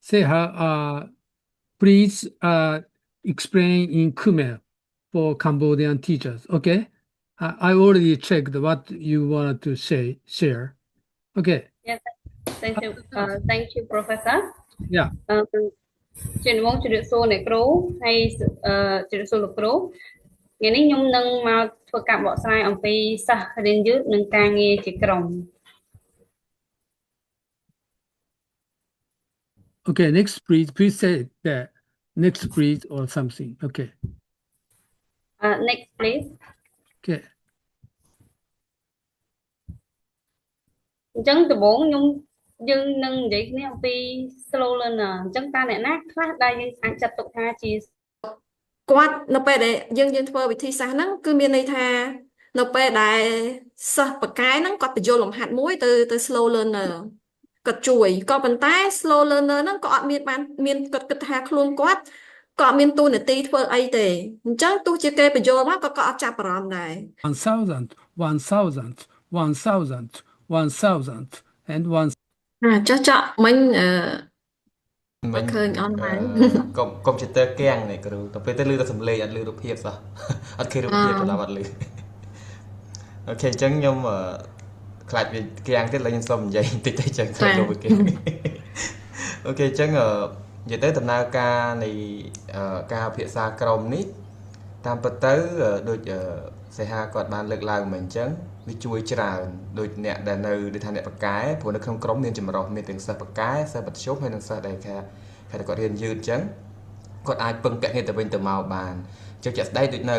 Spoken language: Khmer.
say please explain in Khmer for Cambodian teachers. Okay, I already checked what you wanted to say share. Okay. Yes, thank you, Professor. Yeah. ជាដំបូងជម្រាបសួរអ្នកគ្រូហើយជម្រាបសួរលោកគ្រូថ្ងៃនេះខ្ញុំនឹងមកធ្វើការបកស្រាយអំពីសិស្សរៀនយឺតនិងការងារជាក្រុម Okay, next please. Please say that next please or something. Okay. Next please. Okay. អញ្ចឹងដំបូងយើងនឹងនិយាយគ្នាអំពី slow learner អញ្ចឹងតើអ្នកណាខ្លះដែលយើងអាចចាត់ទុកថាជាគាត់នៅពេលដែលយើងធ្វើវិធីសាស្ត្រហ្នឹងគឺមានន័យថានៅពេលដែលសិស្សបកកែហ្នឹងគាត់បញ្យល់លំហាត់មួយទៅ slow learner គាត់ជួយក៏ប៉ុន្តែ slow learner ហ្នឹងក៏អត់មានគាត់គិតថាខ្លួនគាត់ក៏អត់មានតួនាទីធ្វើអីទេអញ្ចឹងទោះជាគេបញ្យល់មកក៏អត់ចាប់អារម្មណ៍ដែរ 1000 and 1000ចាមិញមិនឃើញអនឡាញ កុំព្យូទ័រគាំងនេះគ្រូទៅពេលទៅលឺតែសំឡេងអត់លឺរូបភាពសោះអត់ឃើញរូបភាពដល់អត់លឺអូខេអញ្ចឹងខ្ញុំខ្លាចវាគាំងទៀតឡើយខ្ញុំសូមនិយាយបន្តិចទៅចឹងខ្លាចរូបគេអូខេអញ្ចឹងនិយាយទៅដំណើរការនៃការពិភាក្សាក្រុមនេះតាមពិតទៅដូចសេហាគាត់បានលើកឡើងមកអញ្ចឹងវាជួយច្រើនដូចអ្នកដែលនៅដូចថាអ្នកបកកែព្រោះនៅក្នុងក្រុមមានចម្រុះមានទាំងសិស្សបកកែសិស្សបតិជុំហើយនិងសិស្សដែលគេគាត់រៀនយឺតអញ្ចឹងគាត់អាចពឹងពាក់គ្នាទៅវិញទៅមកបានអញ្ចឹងជាក់ស្ដែងដូចនៅ